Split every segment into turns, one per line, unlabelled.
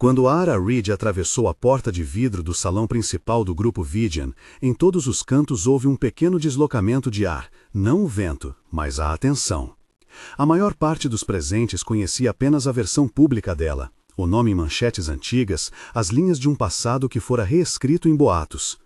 Quando Ara Reed atravessou a porta de vidro do salão principal do grupo Vidian, em todos os cantos houve um pequeno deslocamento de ar, não o vento, mas a atenção. A maior parte dos presentes conhecia apenas a versão pública dela, o nome em manchetes antigas, as linhas de um passado que fora reescrito em boatos.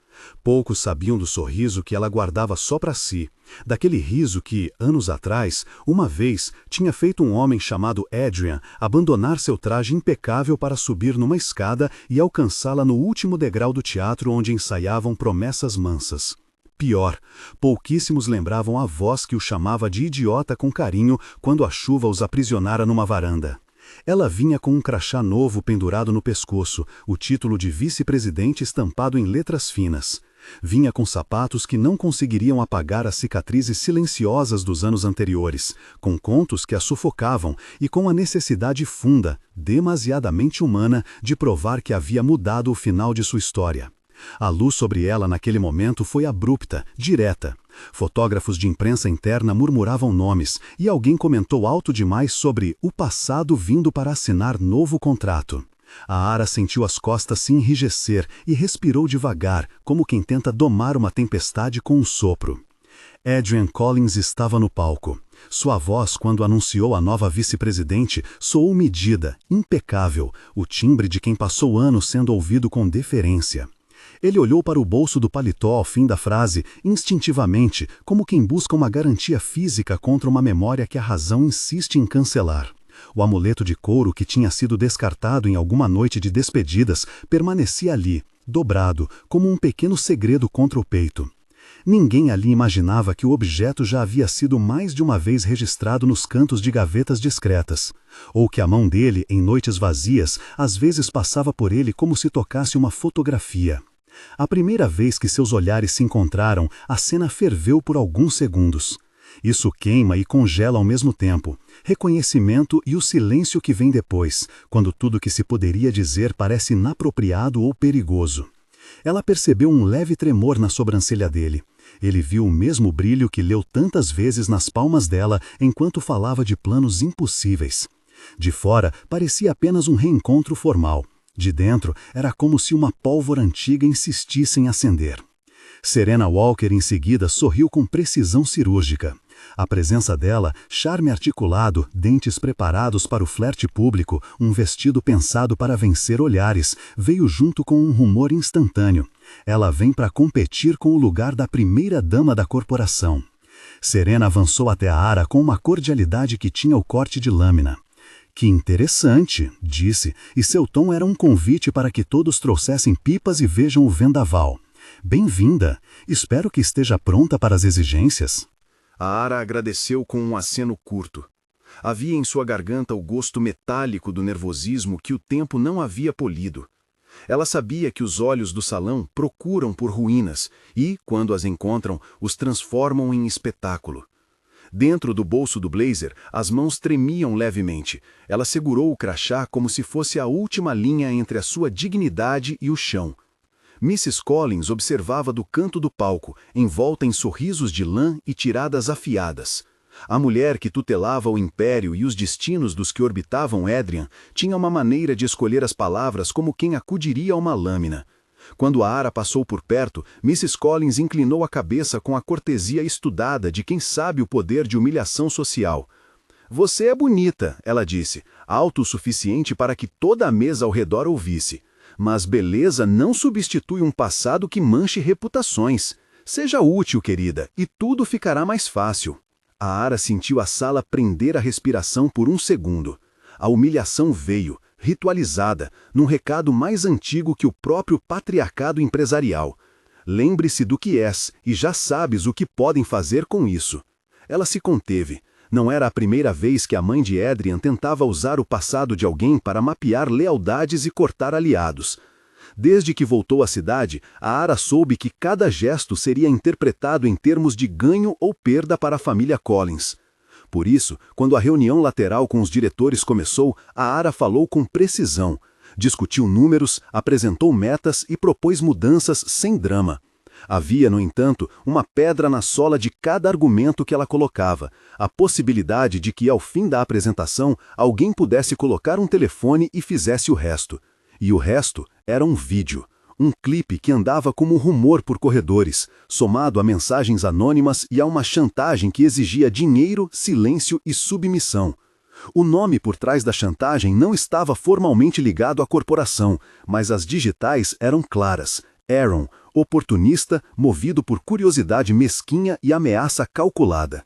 Poucos sabiam do sorriso que ela guardava só para si, daquele riso que, anos atrás, uma vez, tinha feito um homem chamado Adrian abandonar seu traje impecável para subir numa escada e alcançá-la no último degrau do teatro onde ensaiavam promessas mansas. Pior, pouquíssimos lembravam a voz que o chamava de idiota com carinho quando a chuva os aprisionara numa varanda. Ela vinha com um crachá novo pendurado no pescoço, o título de vice-presidente estampado em letras finas. Vinha com sapatos que não conseguiriam apagar as cicatrizes silenciosas dos anos anteriores, com contos que a sufocavam e com a necessidade funda, demasiadamente humana, de provar que havia mudado o final de sua história. A luz sobre ela naquele momento foi abrupta, direta. Fotógrafos de imprensa interna murmuravam nomes e alguém comentou alto demais sobre o passado vindo para assinar novo contrato. A Ara sentiu as costas se enrijecer e respirou devagar, como quem tenta domar uma tempestade com um sopro. Adrian Collins estava no palco. Sua voz, quando anunciou a nova vice-presidente, soou medida, impecável, o timbre de quem passou anos sendo ouvido com deferência. Ele olhou para o bolso do paletó ao fim da frase, instintivamente, como quem busca uma garantia física contra uma memória que a razão insiste em cancelar. O amuleto de couro que tinha sido descartado em alguma noite de despedidas permanecia ali, dobrado, como um pequeno segredo contra o peito. Ninguém ali imaginava que o objeto já havia sido mais de uma vez registrado nos cantos de gavetas discretas, ou que a mão dele, em noites vazias, às vezes passava por ele como se tocasse uma fotografia. A primeira vez que seus olhares se encontraram, a cena ferveu por alguns segundos. Isso queima e congela ao mesmo tempo, reconhecimento e o silêncio que vem depois, quando tudo que se poderia dizer parece inapropriado ou perigoso. Ela percebeu um leve tremor na sobrancelha dele. Ele viu o mesmo brilho que leu tantas vezes nas palmas dela enquanto falava de planos impossíveis. De fora, parecia apenas um reencontro formal. De dentro, era como se uma pólvora antiga insistisse em acender. Serena Walker, em seguida, sorriu com precisão cirúrgica. A presença dela, charme articulado, dentes preparados para o flerte público, um vestido pensado para vencer olhares, veio junto com um rumor instantâneo. Ela vem para competir com o lugar da primeira-dama da corporação. Serena avançou até a Ara com uma cordialidade que tinha o corte de lâmina. Que interessante, disse, e seu tom era um convite para que todos trouxessem pipas e vejam o vendaval. Bem-vinda. Espero que esteja pronta para as exigências.
A Ara agradeceu com um aceno curto. Havia em sua garganta o gosto metálico do nervosismo que o tempo não havia polido. Ela sabia que os olhos do salão procuram por ruínas e, quando as encontram, os transformam em espetáculo. Dentro do bolso do blazer, as mãos tremiam levemente. Ela segurou o crachá como se fosse a última linha entre a sua dignidade e o chão. Mrs. Collins observava do canto do palco, envolta em sorrisos de lã e tiradas afiadas. A mulher que tutelava o império e os destinos dos que orbitavam Adrian tinha uma maneira de escolher as palavras como quem acudiria a uma lâmina. Quando a Ara passou por perto, Mrs. Collins inclinou a cabeça com a cortesia estudada de quem sabe o poder de humilhação social. Você é bonita, ela disse, alto o suficiente para que toda a mesa ao redor ouvisse. Mas beleza não substitui um passado que manche reputações. Seja útil, querida, e tudo ficará mais fácil. A Ara sentiu a sala prender a respiração por um segundo. A humilhação veio, ritualizada, num recado mais antigo que o próprio patriarcado empresarial. Lembre-se do que és, e já sabes o que podem fazer com isso. Ela se conteve. Não era a primeira vez que a mãe de Adrian tentava usar o passado de alguém para mapear lealdades e cortar aliados. Desde que voltou à cidade, a Ara soube que cada gesto seria interpretado em termos de ganho ou perda para a família Collins. Por isso, quando a reunião lateral com os diretores começou, a Ara falou com precisão. Discutiu números, apresentou metas e propôs mudanças sem drama. Havia, no entanto, uma pedra na sola de cada argumento que ela colocava, a possibilidade de que, ao fim da apresentação, alguém pudesse colocar um telefone e fizesse o resto. E o resto era um vídeo. Um clipe que andava como um rumor por corredores, somado a mensagens anônimas e a uma chantagem que exigia dinheiro, silêncio e submissão. O nome por trás da chantagem não estava formalmente ligado à corporação, mas as digitais eram claras. Aaron, oportunista, movido por curiosidade mesquinha e ameaça calculada.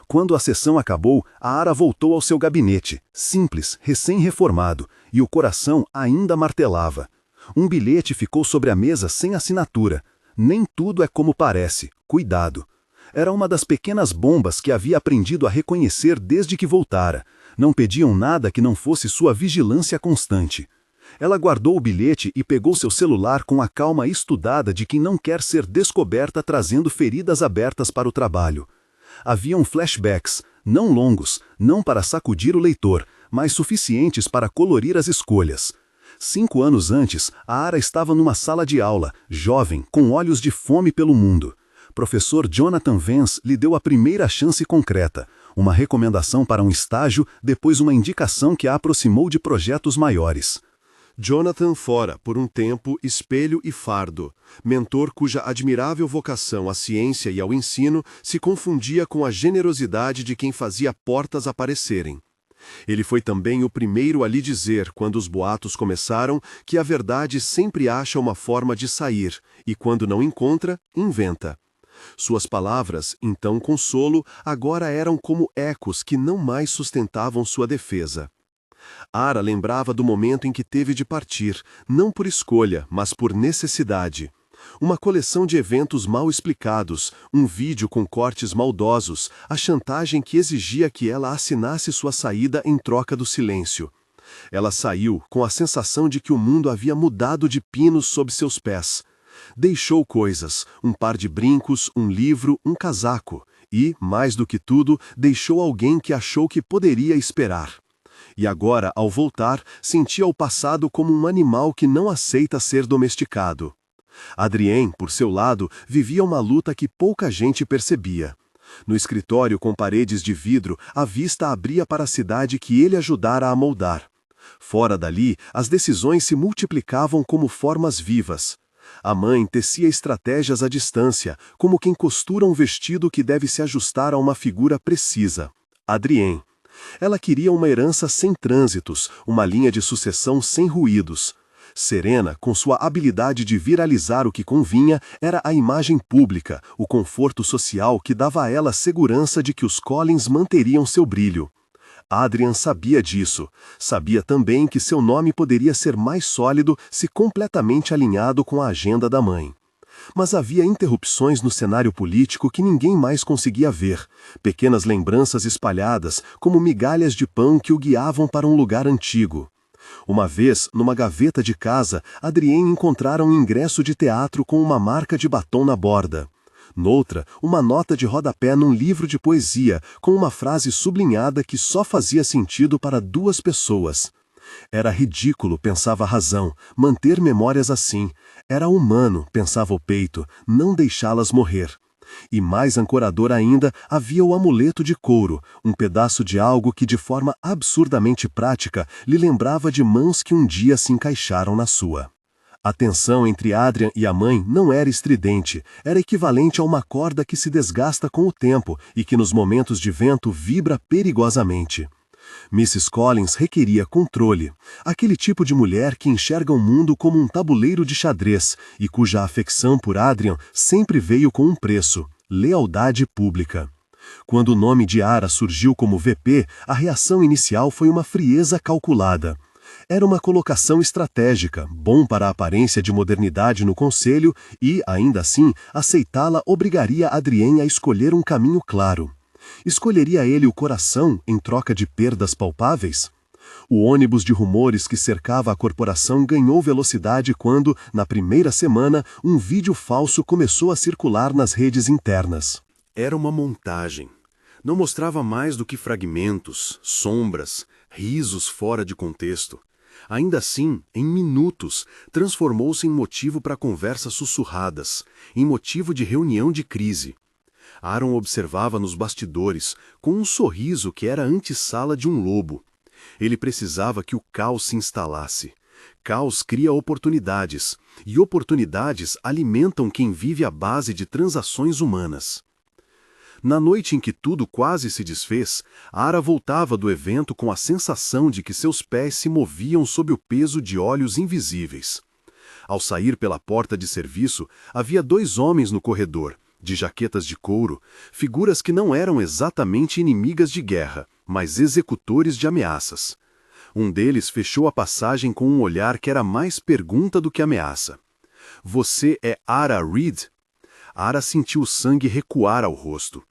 Quando a sessão acabou, a Ara voltou ao seu gabinete, simples, recém-reformado, e o coração ainda martelava. Um bilhete ficou sobre a mesa sem assinatura. Nem tudo é como parece. Cuidado. Era uma das pequenas bombas que havia aprendido a reconhecer desde que voltara. Não pediam nada que não fosse sua vigilância constante. Ela guardou o bilhete e pegou seu celular com a calma estudada de quem não quer ser descoberta trazendo feridas abertas para o trabalho. Haviam flashbacks, não longos, não para sacudir o leitor, mas suficientes para colorir as escolhas. 5 anos antes, a Ara estava numa sala de aula, jovem, com olhos de fome pelo mundo. Professor Jonathan Vance lhe deu a primeira chance concreta, uma recomendação para um estágio, depois uma indicação que a aproximou de projetos maiores.
Jonathan fora, por um tempo, espelho e fardo, mentor cuja admirável vocação à ciência e ao ensino se confundia com a generosidade de quem fazia portas aparecerem. Ele foi também o primeiro a lhe dizer, quando os boatos começaram, que a verdade sempre acha uma forma de sair, e quando não encontra, inventa. Suas palavras, então consolo, agora eram como ecos que não mais sustentavam sua defesa. Ara lembrava do momento em que teve de partir, não por escolha, mas por necessidade. Uma coleção de eventos mal explicados, um vídeo com cortes maldosos, a chantagem que exigia que ela assinasse sua saída em troca do silêncio. Ela saiu com a sensação de que o mundo havia mudado de pinos sob seus pés. Deixou coisas, um par de brincos, um livro, um casaco, e, mais do que tudo, deixou alguém que achou que poderia esperar. E agora, ao voltar, sentia o passado como um animal que não aceita ser domesticado. Adrien, por seu lado, vivia uma luta que pouca gente percebia. No escritório com paredes de vidro, a vista abria para a cidade que ele ajudara a moldar. Fora dali, as decisões se multiplicavam como formas vivas. A mãe tecia estratégias à distância, como quem costura um vestido que deve se ajustar a uma figura precisa. Adrien. Ela queria uma herança sem trânsitos, uma linha de sucessão sem ruídos. Serena, com sua habilidade de viralizar o que convinha, era a imagem pública, o conforto social que dava a ela a segurança de que os Collins manteriam seu brilho. Adrian sabia disso. Sabia também que seu nome poderia ser mais sólido se completamente alinhado com a agenda da mãe. Mas havia interrupções no cenário político que ninguém mais conseguia ver, pequenas lembranças espalhadas, como migalhas de pão que o guiavam para um lugar antigo. Uma vez, numa gaveta de casa, Adrien encontrara um ingresso de teatro com uma marca de batom na borda. Noutra, uma nota de rodapé num livro de poesia, com uma frase sublinhada que só fazia sentido para 2 pessoas. Era ridículo, pensava a razão, manter memórias assim. Era humano, pensava o peito, não deixá-las morrer. E mais ancorador ainda, havia o amuleto de couro, um pedaço de algo que de forma absurdamente prática lhe lembrava de mãos que um dia se encaixaram na sua. A tensão entre Adrian e a mãe não era estridente, era equivalente a uma corda que se desgasta com o tempo e que nos momentos de vento vibra perigosamente. Mrs. Collins requeria controle, aquele tipo de mulher que enxerga o mundo como um tabuleiro de xadrez e cuja afecção por Adrian sempre veio com um preço: lealdade pública. Quando o nome de Ara surgiu como VP, a reação inicial foi uma frieza calculada. Era uma colocação estratégica, bom para a aparência de modernidade no conselho e, ainda assim, aceitá-la obrigaria Adrien a escolher um caminho claro. Escolheria ele o coração em troca de perdas palpáveis? O ônibus de rumores que cercava a corporação ganhou velocidade quando, na primeira semana, um vídeo falso começou a circular nas redes internas. Era uma montagem. Não mostrava mais do que fragmentos, sombras, risos fora de contexto. Ainda assim, em minutos, transformou-se em motivo para conversas sussurradas, em motivo de reunião de crise. Aaron observava nos bastidores, com um sorriso que era a antessala de um lobo. Ele precisava que o caos se instalasse.
Caos cria oportunidades, e oportunidades alimentam quem vive à base de transações humanas. Na noite em que tudo quase se desfez, Ara voltava do evento com a sensação de que seus pés se moviam sob o peso de olhos invisíveis. Ao sair pela porta de serviço, havia 2 homens no corredor, de jaquetas de couro, figuras que não eram exatamente inimigas de guerra, mas executores de ameaças. Um deles fechou a passagem com um olhar que era mais pergunta do que ameaça. "Você é Ara Reed?" Ara sentiu o sangue recuar ao rosto.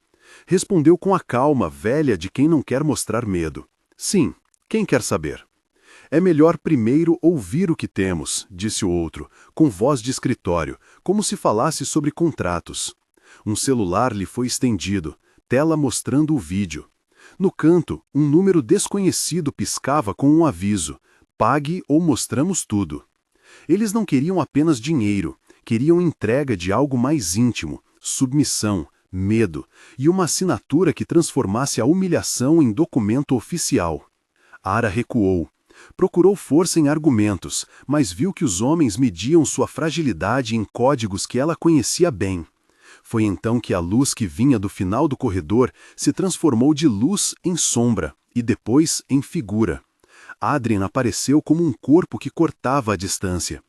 Respondeu com a calma velha de quem não quer mostrar medo. "Sim, quem quer saber?" "É melhor primeiro ouvir o que temos", disse o outro, com voz de escritório, como se falasse sobre contratos. Um celular lhe foi estendido, tela mostrando o vídeo. No canto, um número desconhecido piscava com um aviso: "Pague ou mostramos tudo." Eles não queriam apenas dinheiro, queriam entrega de algo mais íntimo, submissão, medo, e uma assinatura que transformasse a humilhação em documento oficial. Ara recuou. Procurou força em argumentos, mas viu que os homens mediam sua fragilidade em códigos que ela conhecia bem. Foi então que a luz que vinha do final do corredor se transformou de luz em sombra, e depois em figura. Adrian apareceu como um corpo que cortava a distância.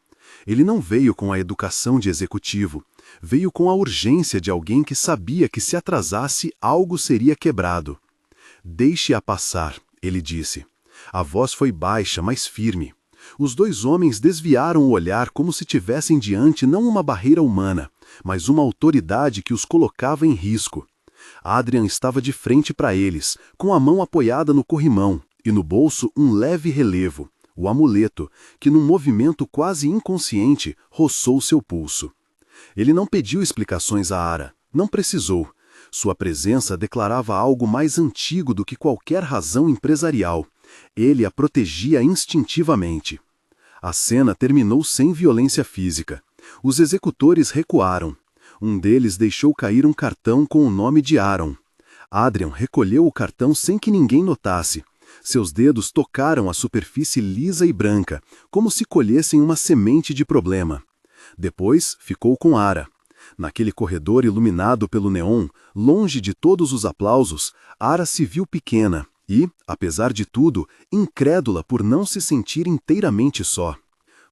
Ele não veio com a educação de executivo, veio com a urgência de alguém que sabia que se atrasasse algo seria quebrado. "Deixe-a passar", ele disse. A voz foi baixa, mas firme. Os 2 homens desviaram o olhar como se tivessem diante não uma barreira humana, mas uma autoridade que os colocava em risco. Adrian estava de frente para eles, com a mão apoiada no corrimão, e no bolso um leve relevo, o amuleto, que num movimento quase inconsciente roçou seu pulso. Ele não pediu explicações a Ara, não precisou. Sua presença declarava algo mais antigo do que qualquer razão empresarial. Ele a protegia instintivamente. A cena terminou sem violência física. Os executores recuaram. Um deles deixou cair um cartão com o nome de Aaron. Adrian recolheu o cartão sem que ninguém notasse. Seus dedos tocaram a superfície lisa e branca, como se colhessem uma semente de problema. Depois ficou com Ara. Naquele corredor iluminado pelo neon, longe de todos os aplausos, Ara se viu pequena e, apesar de tudo, incrédula por não se sentir inteiramente só.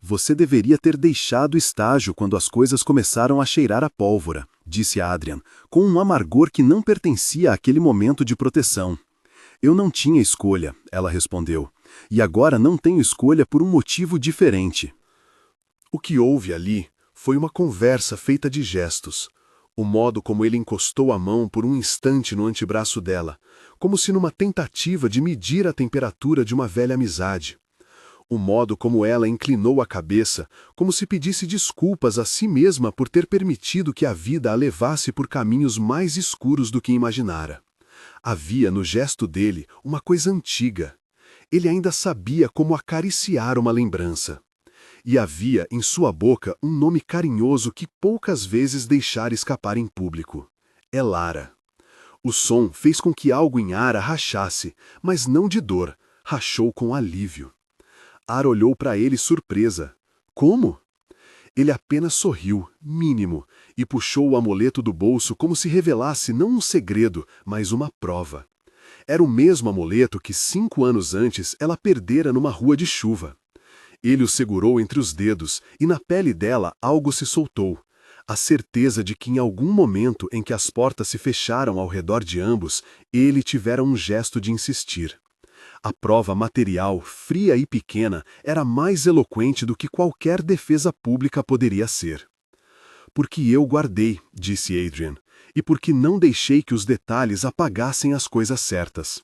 "Você deveria ter deixado o estágio quando as coisas começaram a cheirar a pólvora", disse Adrian, com um amargor que não pertencia àquele momento de proteção. "Eu não tinha escolha", ela respondeu, "e agora não tenho escolha por um motivo diferente." O que houve ali foi uma conversa feita de gestos. O modo como ele encostou a mão por um instante no antebraço dela, como se numa tentativa de medir a temperatura de uma velha amizade. O modo como ela inclinou a cabeça, como se pedisse desculpas a si mesma por ter permitido que a vida a levasse por caminhos mais escuros do que imaginara. Havia no gesto dele uma coisa antiga. Ele ainda sabia como acariciar uma lembrança. E havia em sua boca um nome carinhoso que poucas vezes deixara escapar em público. Elara. O som fez com que algo em Ara rachasse, mas não de dor, rachou com alívio. Ara olhou para ele surpresa. "Como?" Ele apenas sorriu, mínimo, e puxou o amuleto do bolso como se revelasse não um segredo, mas uma prova. Era o mesmo amuleto que 5 anos antes ela perdera numa rua de chuva. Ele o segurou entre os dedos, e na pele dela algo se soltou. A certeza de que em algum momento em que as portas se fecharam ao redor de ambos, ele tivera um gesto de insistir. A prova material, fria e pequena, era mais eloquente do que qualquer defesa pública poderia ser. "Porque eu guardei", disse Adrian, "e porque não deixei que os detalhes apagassem as coisas certas."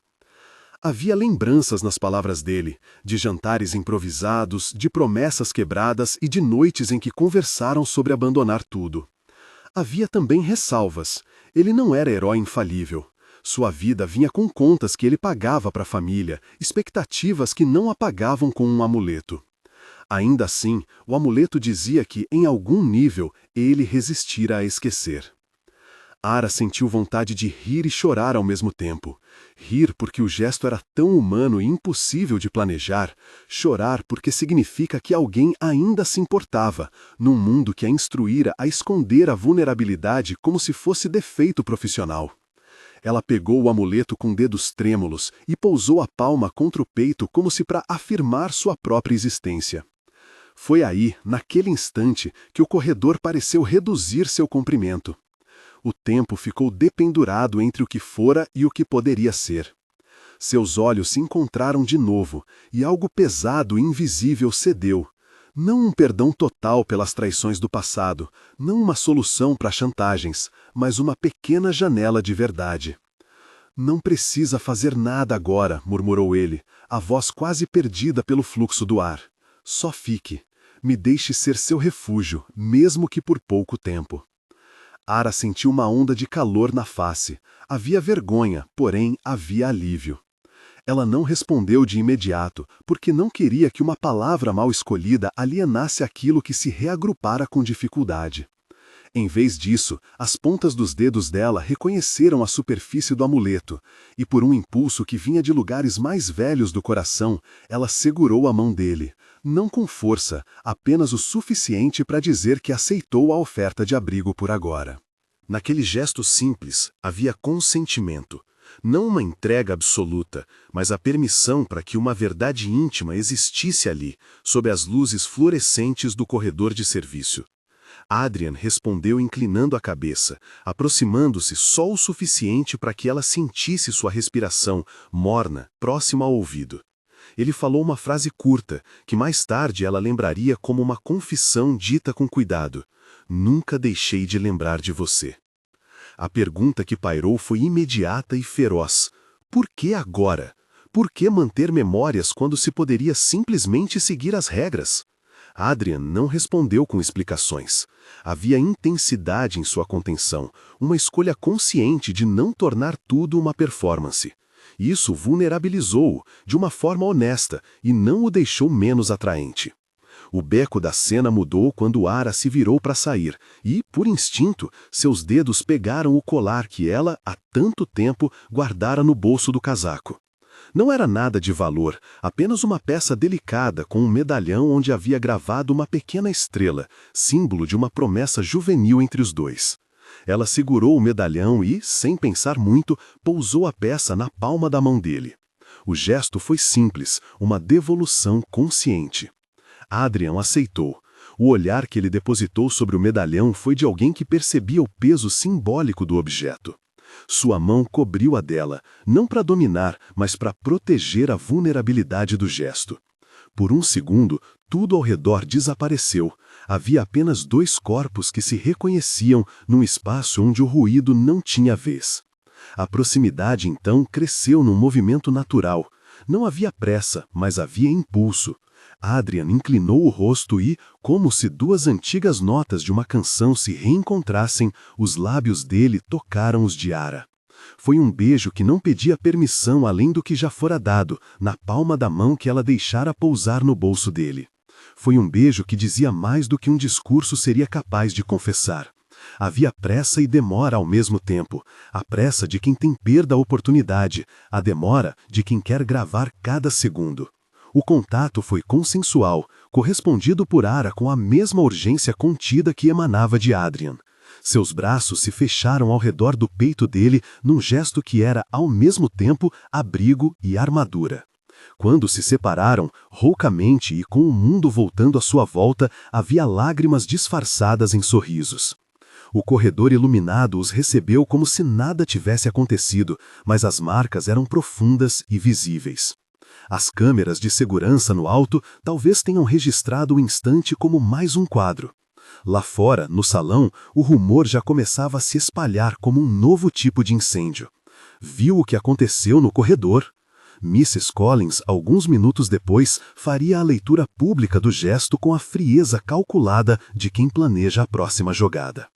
Havia lembranças nas palavras dele, de jantares improvisados, de promessas quebradas e de noites em que conversaram sobre abandonar tudo. Havia também ressalvas. Ele não era herói infalível. Sua vida vinha com contas que ele pagava para a família, expectativas que não apagavam com um amuleto. Ainda assim, o amuleto dizia que, em algum nível, ele resistira a esquecer.
Ara sentiu vontade de rir e chorar ao mesmo tempo. Rir porque o gesto era tão humano e impossível de planejar. Chorar porque significa que alguém ainda se importava, num mundo que a instruíra a esconder a vulnerabilidade como se fosse defeito profissional. Ela pegou o amuleto com dedos trêmulos e pousou a palma contra o peito como se para afirmar sua própria existência. Foi aí, naquele instante, que o corredor pareceu reduzir seu comprimento. O tempo ficou dependurado entre o que fora e o que poderia ser. Seus olhos se encontraram de novo, e algo pesado e invisível cedeu. Não um perdão total pelas traições do passado, não uma solução para chantagens, mas uma pequena janela de verdade. Não precisa fazer nada agora, murmurou ele, a voz quase perdida pelo fluxo do ar. Só fique. Me deixe ser seu refúgio, mesmo que por pouco tempo. Ara sentiu uma onda de calor na face. Havia vergonha, porém havia alívio. Ela não respondeu de imediato, porque não queria que uma palavra mal escolhida alienasse aquilo que se reagrupara com dificuldade. Em vez disso, as pontas dos dedos dela reconheceram a superfície do amuleto, e por um impulso que vinha de lugares mais velhos do coração, ela segurou a mão dele, não com força, apenas o suficiente para dizer que aceitou a oferta de abrigo por agora. Naquele gesto simples, havia consentimento. Não uma entrega absoluta, mas a permissão para que uma verdade íntima existisse ali, sob as luzes fluorescentes do corredor de serviço. Adrian respondeu inclinando a cabeça, aproximando-se só o suficiente para que ela sentisse sua respiração, morna, próxima ao ouvido. Ele falou uma frase curta, que mais tarde ela lembraria como uma confissão dita com cuidado. Nunca deixei de lembrar de você. A pergunta que pairou foi imediata e feroz. Por que agora? Por que manter memórias quando se poderia simplesmente seguir as regras? Adrian não respondeu com explicações. Havia intensidade em sua contenção, uma escolha consciente de não tornar tudo uma performance. Isso vulnerabilizou-o de uma forma honesta e não o deixou menos atraente. O beco da cena mudou quando Ara se virou para sair e, por instinto, seus dedos pegaram o colar que ela, há tanto tempo, guardara no bolso do casaco. Não era nada de valor, apenas uma peça delicada com um medalhão onde havia gravado uma pequena estrela, símbolo de uma promessa juvenil entre os dois. Ela segurou o medalhão e, sem pensar muito, pousou a peça na palma da mão dele. O gesto foi simples, uma devolução consciente. Adrian aceitou. O olhar que ele depositou sobre o medalhão foi de alguém que percebia o peso simbólico do objeto. Sua mão cobriu a dela, não para dominar, mas para proteger a vulnerabilidade do gesto. Por um segundo, tudo ao redor desapareceu. Havia apenas dois corpos que se reconheciam num espaço onde o ruído não tinha vez. A proximidade, então, cresceu num movimento natural. Não havia pressa, mas havia impulso. Adrian inclinou o rosto e, como se duas antigas notas de uma canção se reencontrassem, os lábios dele tocaram os de Ara. Foi um beijo que não pedia permissão além do que já fora dado, na palma da mão que ela deixara pousar no bolso dele. Foi um beijo que dizia mais do que um discurso seria capaz de confessar. Havia pressa e demora ao mesmo tempo, a pressa de quem tem perda a oportunidade, a demora de quem quer gravar cada segundo. O contato foi consensual, correspondido por Ara com a mesma urgência contida que emanava de Adrian. Seus braços se fecharam ao redor do peito dele num gesto que era, ao mesmo tempo, abrigo e armadura. Quando se separaram, roucamente e com o mundo voltando à sua volta, havia lágrimas disfarçadas em sorrisos. O corredor iluminado os recebeu como se nada tivesse acontecido, mas as marcas eram profundas e visíveis. As câmeras de segurança no alto talvez tenham registrado o instante como mais um quadro. Lá fora, no salão, o rumor já começava a se espalhar como um novo tipo de incêndio. Viu o que aconteceu no corredor? Mrs. Collins, alguns minutos depois, faria a leitura pública do gesto com a frieza calculada de quem planeja a próxima jogada.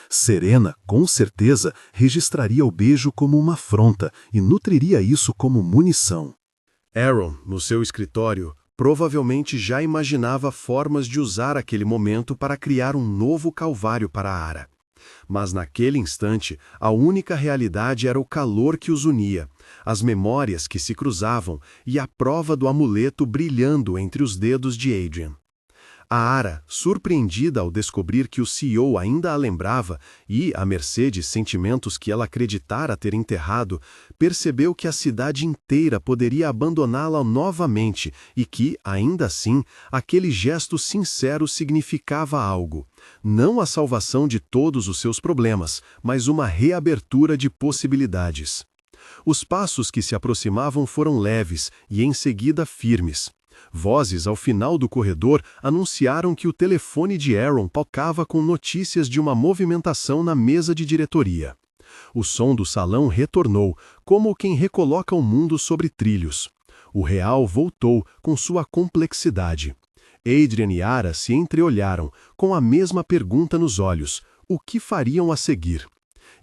Serena, com certeza, registraria o beijo como uma afronta e nutriria isso como munição.
Aaron, no seu escritório, provavelmente já imaginava formas de usar aquele momento para criar um novo calvário para Ara. Mas naquele instante, a única realidade era o calor que os unia, as memórias que se cruzavam e a prova do amuleto brilhando entre os dedos de Adrian. A Ara, surpreendida ao descobrir que o CEO ainda a lembrava e, à mercê de sentimentos que ela acreditara ter enterrado, percebeu que a cidade inteira poderia abandoná-la novamente e que, ainda assim, aquele gesto sincero significava algo. Não a salvação de todos os seus problemas, mas uma reabertura de possibilidades. Os passos que se aproximavam foram leves e, em seguida, firmes. Vozes ao final do corredor anunciaram que o telefone de Aaron tocava com notícias de uma movimentação na mesa de diretoria. O som do salão retornou, como quem recoloca o mundo sobre trilhos. O real voltou com sua complexidade. Adrian e Ara se entreolharam, com a mesma pergunta nos olhos: o que fariam a seguir?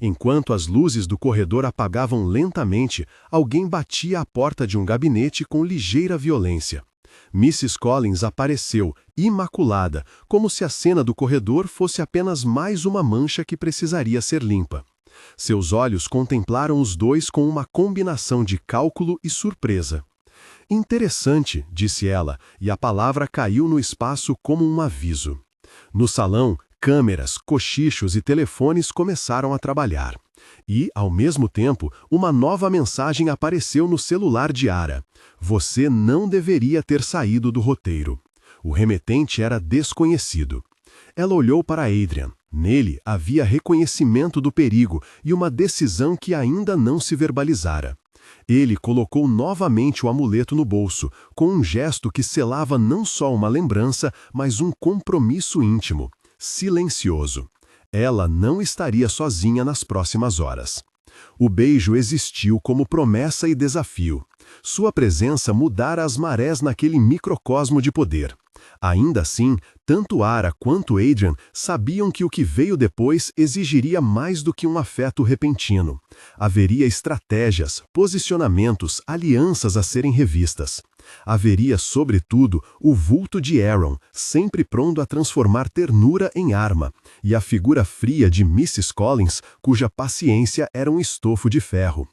Enquanto as luzes do corredor apagavam lentamente, alguém batia à porta de um gabinete com ligeira violência. Mrs. Collins apareceu, imaculada, como se a cena do corredor fosse apenas mais uma mancha que precisaria ser limpa. Seus olhos contemplaram os dois com uma combinação de cálculo e surpresa. Interessante, disse ela, e a palavra caiu no espaço como um aviso. No salão, câmeras, cochichos e telefones começaram a trabalhar. E, ao mesmo tempo, uma nova mensagem apareceu no celular de Ara. Você não deveria ter saído do roteiro. O remetente era desconhecido. Ela olhou para Adrian. Nele havia reconhecimento do perigo e uma decisão que ainda não se verbalizara. Ele colocou novamente o amuleto no bolso, com um gesto que selava não só uma lembrança, mas um compromisso íntimo, silencioso. Ela não estaria sozinha nas próximas horas. O beijo existiu como promessa e desafio. Sua presença mudara as marés naquele microcosmo de poder. Ainda assim, tanto Ara quanto Adrian sabiam que o que veio depois exigiria mais do que um afeto repentino. Haveria estratégias, posicionamentos, alianças a serem revistas. Haveria, sobretudo, o vulto de Aaron, sempre pronto a transformar ternura em arma, e a figura fria de Mrs. Collins, cuja paciência era um estofo de ferro.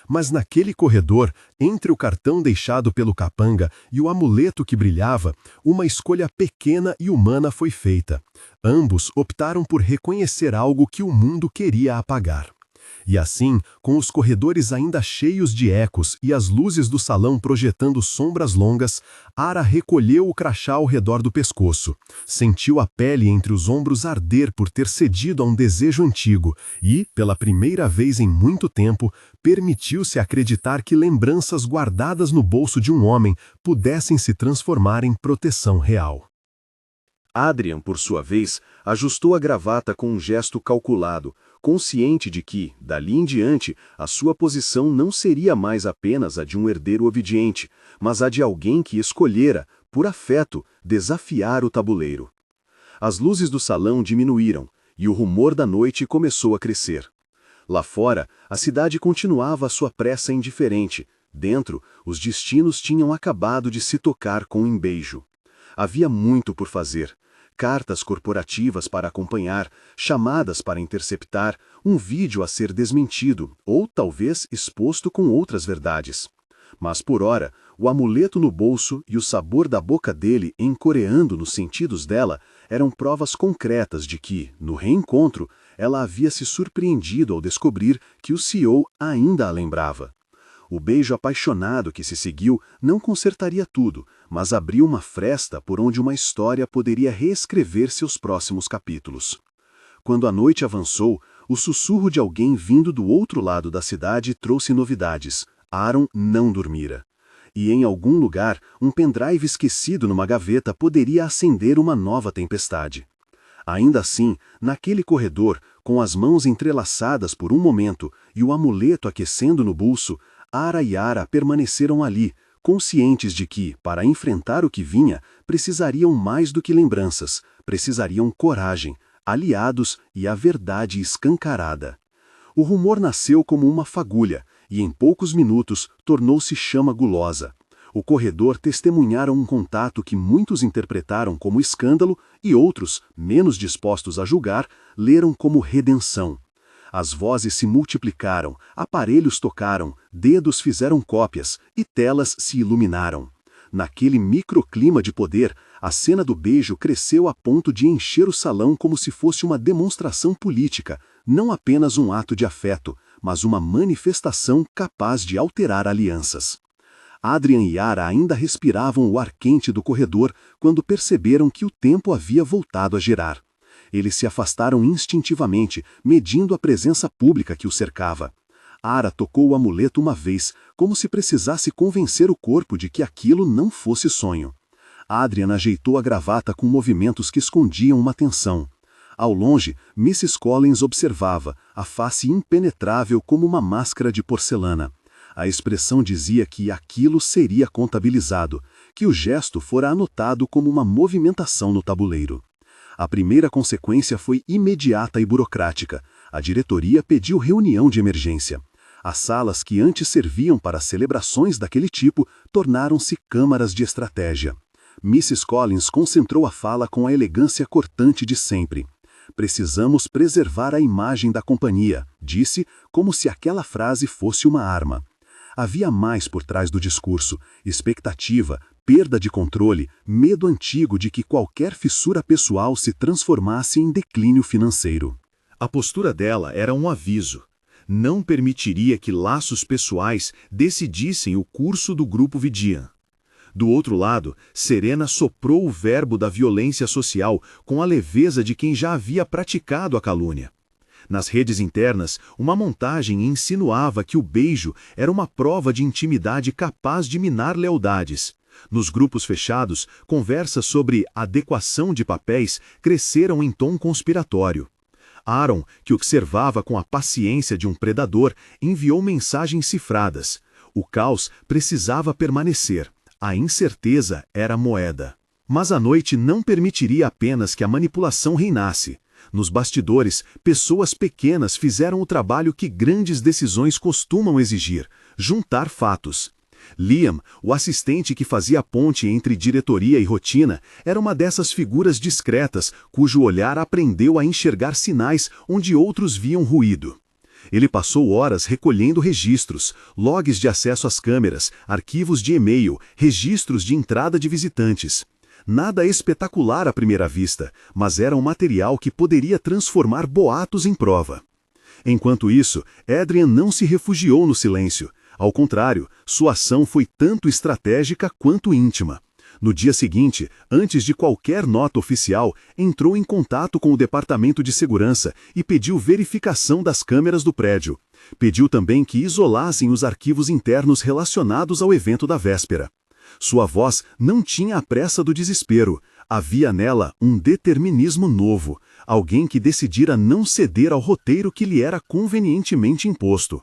Mas naquele corredor, entre o cartão deixado pelo capanga e o amuleto que brilhava, uma escolha pequena e humana foi feita. Ambos optaram por reconhecer algo que o mundo queria apagar. E assim, com os corredores ainda cheios de ecos e as luzes do salão projetando sombras longas, Ara recolheu o crachá ao redor do pescoço. Sentiu a pele entre os ombros arder por ter cedido a um desejo antigo e, pela primeira vez em muito tempo, permitiu-se acreditar que lembranças guardadas no bolso de um homem pudessem se transformar em proteção real.
Adrian, por sua vez, ajustou a gravata com um gesto calculado, consciente de que, dali em diante, a sua posição não seria mais apenas a de um herdeiro obediente, mas a de alguém que escolhera, por afeto, desafiar o tabuleiro. As luzes do salão diminuíram, e o rumor da noite começou a crescer. Lá fora, a cidade continuava a sua pressa indiferente. Dentro, os destinos tinham acabado de se tocar com um embeijo. Havia muito por fazer. Cartas corporativas para acompanhar, chamadas para interceptar, um vídeo a ser desmentido, ou talvez exposto com outras verdades. Mas por ora, o amuleto no bolso e o sabor da boca dele encoreando nos sentidos dela eram provas concretas de que, no reencontro, ela havia se surpreendido ao descobrir que o CEO ainda a lembrava. O beijo apaixonado que se seguiu não consertaria tudo, mas abriu uma fresta por onde uma história poderia reescrever seus próximos capítulos. Quando a noite avançou, o sussurro de alguém vindo do outro lado da cidade trouxe novidades. Aaron não dormira. E em algum lugar, um pendrive esquecido numa gaveta poderia acender uma nova tempestade. Ainda assim, naquele corredor, com as mãos entrelaçadas por um momento e o amuleto aquecendo no bolso, Ara e Ara permaneceram ali, conscientes de que, para enfrentar o que vinha, precisariam mais do que lembranças, precisariam coragem, aliados e a verdade escancarada. O rumor nasceu como uma fagulha, e em poucos minutos tornou-se chama gulosa.
O corredor testemunhara um contato que muitos interpretaram como escândalo e outros, menos dispostos a julgar, leram como redenção. As vozes se multiplicaram, aparelhos tocaram, dedos fizeram cópias e telas se iluminaram. Naquele microclima de poder, a cena do beijo cresceu a ponto de encher o salão como se fosse uma demonstração política, não apenas um ato de afeto, mas uma manifestação capaz de alterar alianças. Adrian e Yara ainda respiravam o ar quente do corredor quando perceberam que o tempo havia voltado a girar. Eles se afastaram instintivamente, medindo a presença pública que o cercava. Ara tocou o amuleto uma vez, como se precisasse convencer o corpo de que aquilo não fosse sonho. Adrian ajeitou a gravata com movimentos que escondiam uma tensão. Ao longe, Mrs. Collins observava, a face impenetrável como uma máscara de porcelana. A expressão dizia que aquilo seria contabilizado, que o gesto fora anotado como uma movimentação no tabuleiro. A primeira consequência foi imediata e burocrática. A diretoria pediu reunião de emergência. As salas que antes serviam para celebrações daquele tipo tornaram-se câmaras de estratégia. Mrs. Collins concentrou a fala com a elegância cortante de sempre. Precisamos preservar a imagem da companhia, disse, como se aquela frase fosse uma arma. Havia mais por trás do discurso: expectativa, perda de controle, medo antigo de que qualquer fissura pessoal se transformasse em declínio financeiro.
A postura dela era um aviso. Não permitiria que laços pessoais decidissem o curso do grupo Vidian. Do outro lado, Serena soprou o verbo da violência social com a leveza de quem já havia praticado a calúnia. Nas redes internas, uma montagem insinuava que o beijo era uma prova de intimidade capaz de minar lealdades. Nos grupos fechados, conversas sobre adequação de papéis cresceram em tom conspiratório. Aaron, que observava com a paciência de um predador, enviou mensagens cifradas. O caos precisava permanecer. A incerteza era moeda. Mas a noite não permitiria apenas que a manipulação reinasse. Nos bastidores, pessoas pequenas fizeram o trabalho que grandes decisões costumam exigir: juntar fatos. Liam, o assistente que fazia a ponte entre diretoria e rotina, era uma dessas figuras discretas cujo olhar aprendeu a enxergar sinais onde outros viam ruído. Ele passou horas recolhendo registros, logs de acesso às câmeras, arquivos de e-mail, registros de entrada de visitantes. Nada espetacular à primeira vista, mas era um material que poderia transformar boatos em prova. Enquanto isso, Adrian não se refugiou no silêncio. Ao contrário, sua ação foi tanto estratégica quanto íntima. No dia seguinte, antes de qualquer nota oficial, entrou em contato com o Departamento de Segurança e pediu verificação das câmeras do prédio. Pediu também que isolassem os arquivos internos relacionados ao evento da véspera. Sua voz não tinha a pressa do desespero. Havia nela um determinismo novo, alguém que decidira não ceder ao roteiro que lhe era convenientemente imposto.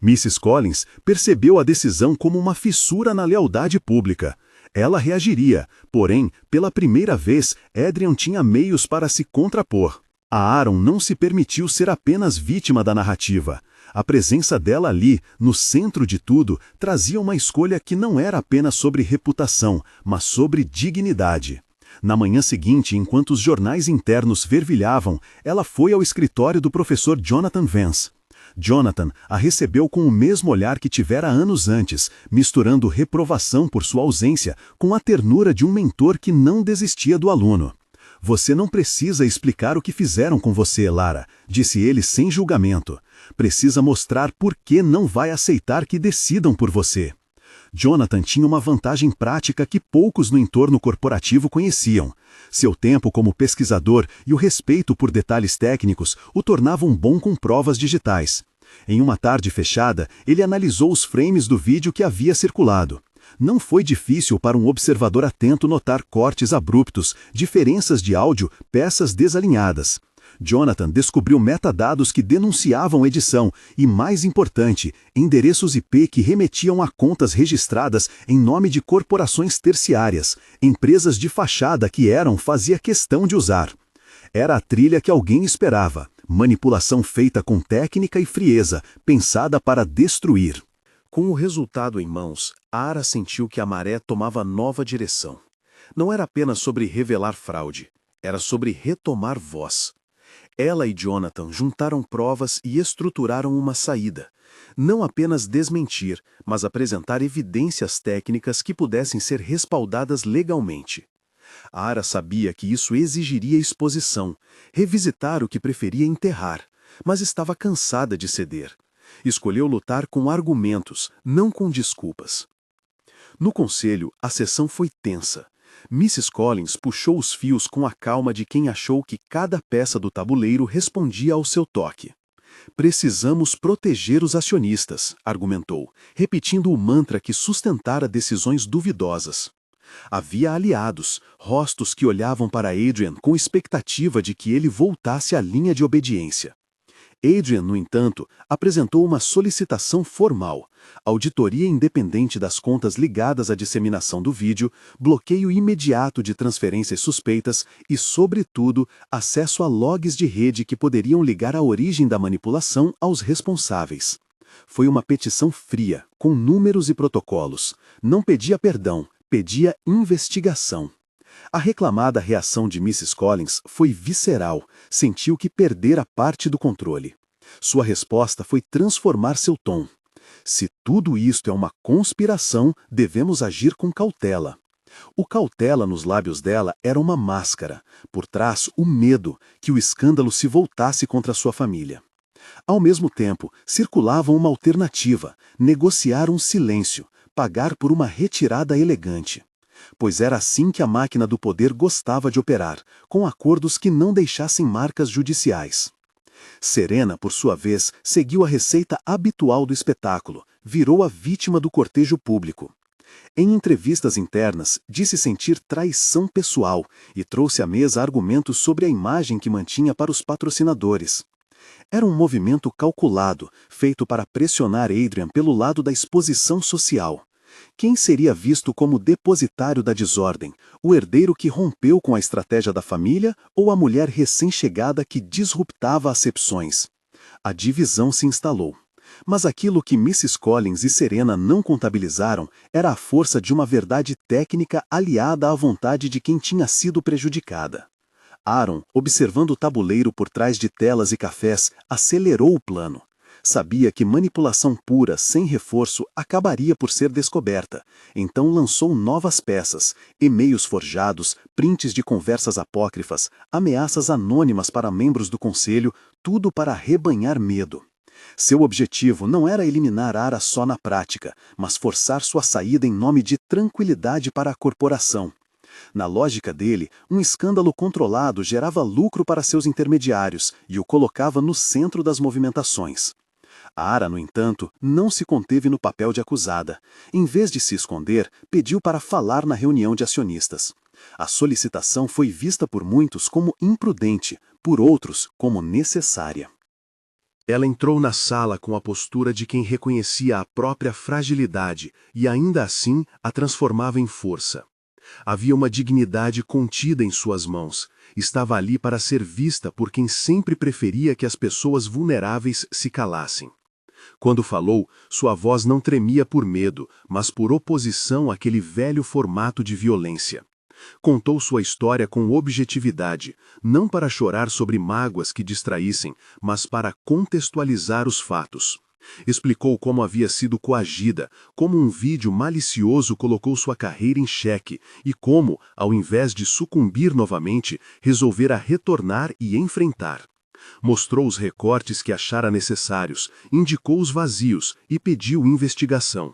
Mrs. Collins percebeu a decisão como uma fissura na lealdade pública. Ela reagiria, porém, pela primeira vez, Adrian tinha meios para se contrapor. A Aaron não se permitiu ser apenas vítima da narrativa. A presença dela ali, no centro de tudo, trazia uma escolha que não era apenas sobre reputação, mas sobre dignidade. Na manhã seguinte, enquanto os jornais internos fervilhavam, ela foi ao escritório do professor Jonathan Vance. Jonathan a recebeu com o mesmo olhar que tivera anos antes, misturando reprovação por sua ausência com a ternura de um mentor que não desistia do aluno. Você não precisa explicar o que fizeram com você, Lara, disse ele sem julgamento. Precisa mostrar por que não vai aceitar que decidam por você. Jonathan tinha uma vantagem prática que poucos no entorno corporativo conheciam. Seu tempo como pesquisador e o respeito por detalhes técnicos o tornavam bom com provas digitais. Em uma tarde fechada, ele analisou os frames do vídeo que havia circulado. Não foi difícil para um observador atento notar cortes abruptos, diferenças de áudio, peças desalinhadas. Jonathan descobriu metadados que denunciavam edição e, mais importante, endereços IP que remetiam a contas registradas em nome de corporações terciárias, empresas de fachada que fazia questão de usar. Era a trilha que alguém esperava, manipulação feita com técnica e frieza, pensada para destruir. Com o resultado em mãos, Ara sentiu que a maré tomava nova direção. Não era apenas sobre revelar fraude, era sobre retomar voz. Ela e Jonathan juntaram provas e estruturaram uma saída. Não apenas desmentir, mas apresentar evidências técnicas que pudessem ser respaldadas legalmente. Ara sabia que isso exigiria exposição, revisitar o que preferia enterrar, mas estava cansada de ceder. Escolheu lutar com argumentos, não com desculpas. No conselho, a sessão foi tensa. Mrs. Collins puxou os fios com a calma de quem achou que cada peça do tabuleiro respondia ao seu toque. Precisamos proteger os acionistas, argumentou, repetindo o mantra que sustentara decisões duvidosas. Havia aliados, rostos que olhavam para Adrian com expectativa de que ele voltasse à linha de obediência. Adrian, no entanto, apresentou uma solicitação formal, auditoria independente das contas ligadas à disseminação do vídeo, bloqueio imediato de transferências suspeitas e, sobretudo, acesso a logs de rede que poderiam ligar a origem da manipulação aos responsáveis. Foi uma petição fria, com números e protocolos. Não pedia perdão, pedia investigação. A reclamada reação de Mrs. Collins foi visceral, sentiu que perdera parte do controle. Sua resposta foi transformar seu tom. Se tudo isto é uma conspiração, devemos agir com cautela. O cautela nos lábios dela era uma máscara, por trás o medo que o escândalo se voltasse contra sua família. Ao mesmo tempo, circulava uma alternativa, negociar um silêncio, pagar por uma retirada elegante. Pois era assim que a máquina do poder gostava de operar, com acordos que não deixassem marcas judiciais. Serena, por sua vez, seguiu a receita habitual do espetáculo, virou a vítima do cortejo público. Em entrevistas internas, disse sentir traição pessoal e trouxe à mesa argumentos sobre a imagem que mantinha para os patrocinadores. Era um movimento calculado, feito para pressionar Adrian pelo lado da exposição social. Quem seria visto como depositário da desordem, o herdeiro que rompeu com a estratégia da família ou a mulher recém-chegada que disruptava acepções? A divisão se instalou. Mas aquilo que Mrs. Collins e Serena não contabilizaram era a força de uma verdade técnica aliada à vontade de quem tinha sido prejudicada. Aaron, observando o tabuleiro por trás de telas e cafés, acelerou o plano. Sabia que manipulação pura, sem reforço, acabaria por ser descoberta, então lançou novas peças, e-mails forjados, prints de conversas apócrifas, ameaças anônimas para membros do conselho, tudo para arrebanhar medo. Seu objetivo não era eliminar Ara só na prática, mas forçar sua saída em nome de tranquilidade para a corporação. Na lógica dele, um escândalo controlado gerava lucro para seus intermediários e o colocava no centro das movimentações. Ara, no entanto, não se conteve no papel de acusada. Em vez de se esconder, pediu para falar na reunião de acionistas. A solicitação foi vista por muitos como imprudente, por outros como necessária.
Ela entrou na sala com a postura de quem reconhecia a própria fragilidade e ainda assim a transformava em força. Havia uma dignidade contida em suas mãos. Estava ali para ser vista por quem sempre preferia que as pessoas vulneráveis se calassem. Quando falou, sua voz não tremia por medo, mas por oposição àquele velho formato de violência. Contou sua história com objetividade, não para chorar sobre mágoas que distraíssem, mas para contextualizar os fatos. Explicou como havia sido coagida, como um vídeo malicioso colocou sua carreira em xeque e como, ao invés de sucumbir novamente, resolvera retornar e enfrentar. Mostrou os recortes que achara necessários, indicou os vazios e pediu investigação.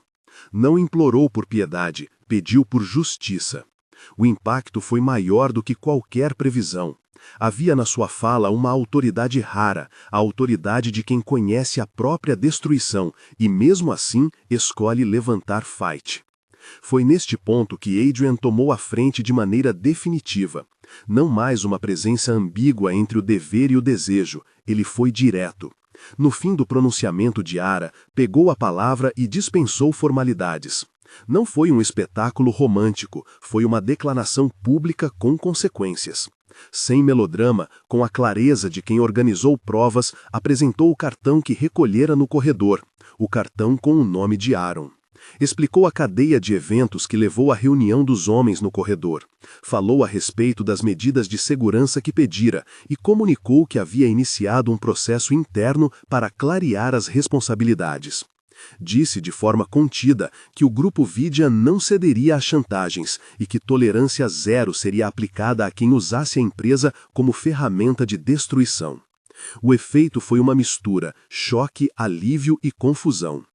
Não implorou por piedade, pediu por justiça. O impacto foi maior do que qualquer previsão. Havia na sua fala uma autoridade rara, a autoridade de quem conhece a própria destruição e, mesmo assim, escolhe levantar fight. Foi neste ponto que Adrian tomou a frente de maneira definitiva. Não mais uma presença ambígua entre o dever e o desejo, ele foi direto. No fim do pronunciamento de Ara, pegou a palavra e dispensou formalidades. Não foi um espetáculo romântico, foi uma declaração pública com consequências. Sem melodrama, com a clareza de quem organizou provas, apresentou o cartão que recolhera no corredor. o cartão com o nome de Aaron. Explicou a cadeia de eventos que levou à reunião dos homens no corredor. Falou a respeito das medidas de segurança que pedira e comunicou que havia iniciado um processo interno para clarear as responsabilidades. Disse de forma contida que o grupo Vidian não cederia a chantagens e que tolerância zero seria aplicada a quem usasse a empresa como ferramenta de destruição. O efeito foi uma mistura, choque, alívio e confusão.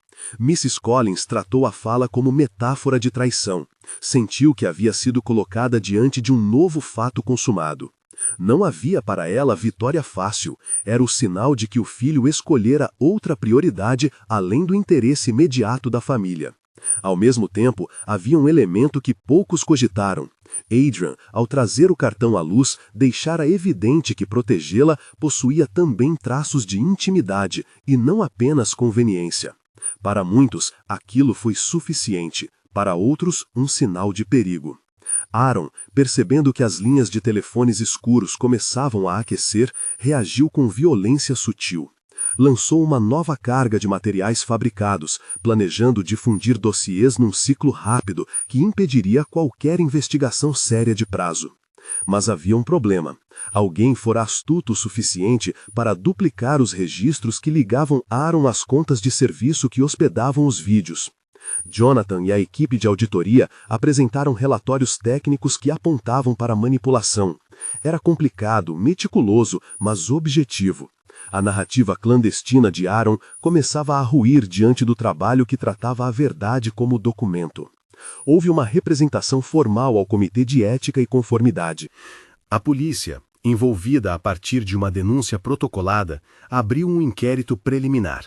Mrs. Collins tratou a fala como metáfora de traição. Sentiu que havia sido colocada diante de um novo fato consumado. Não havia para ela vitória fácil. Era o sinal de que o filho escolhera outra prioridade além do interesse imediato da família. Ao mesmo tempo, havia um elemento que poucos cogitaram. Adrian, ao trazer o cartão à luz, deixara evidente que protegê-la possuía também traços de intimidade e não apenas conveniência. Para muitos, aquilo foi suficiente, para outros, um sinal de perigo. Aaron, percebendo que as linhas de telefones escuros começavam a aquecer, reagiu com violência sutil. Lançou uma nova carga de materiais fabricados, planejando difundir dossiês num ciclo rápido que impediria qualquer investigação séria de prazo. Mas havia um problema. Alguém fora astuto o suficiente para duplicar os registros que ligavam Aaron às contas de serviço que hospedavam os vídeos. Jonathan e a equipe de auditoria apresentaram relatórios técnicos que apontavam para a manipulação. Era complicado, meticuloso, mas objetivo. A narrativa clandestina de Aaron começava a ruir diante do trabalho que tratava a verdade como documento. Houve uma representação formal ao Comitê de Ética e Conformidade.
A polícia, envolvida a partir de uma denúncia protocolada, abriu um inquérito preliminar.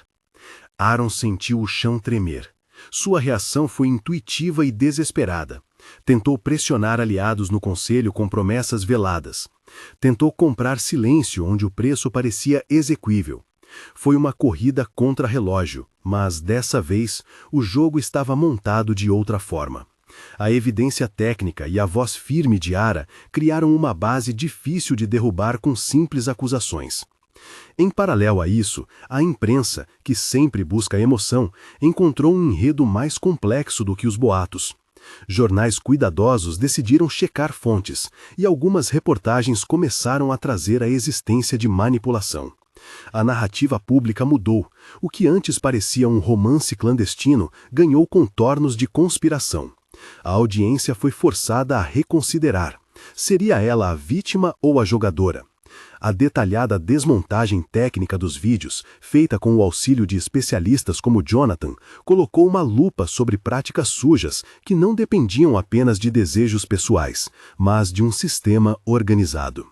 Aaron sentiu o chão tremer. Sua reação foi intuitiva e desesperada. Tentou pressionar aliados no conselho com promessas veladas. Tentou comprar silêncio onde o preço parecia exequível. Foi uma corrida contra relógio, mas dessa vez o jogo estava montado de outra forma. A evidência técnica e a voz firme de Ara criaram uma base difícil de derrubar com simples acusações. Em paralelo a isso, a imprensa, que sempre busca emoção, encontrou um enredo mais complexo do que os boatos. Jornais cuidadosos decidiram checar fontes, e algumas reportagens começaram a trazer a existência de manipulação. A narrativa pública mudou. O que antes parecia um romance clandestino ganhou contornos de conspiração. A audiência foi forçada a reconsiderar. Seria ela a vítima ou a jogadora? A detalhada desmontagem técnica dos vídeos, feita com o auxílio de especialistas como Jonathan, colocou uma lupa sobre práticas sujas que não dependiam apenas de desejos pessoais, mas de um sistema organizado.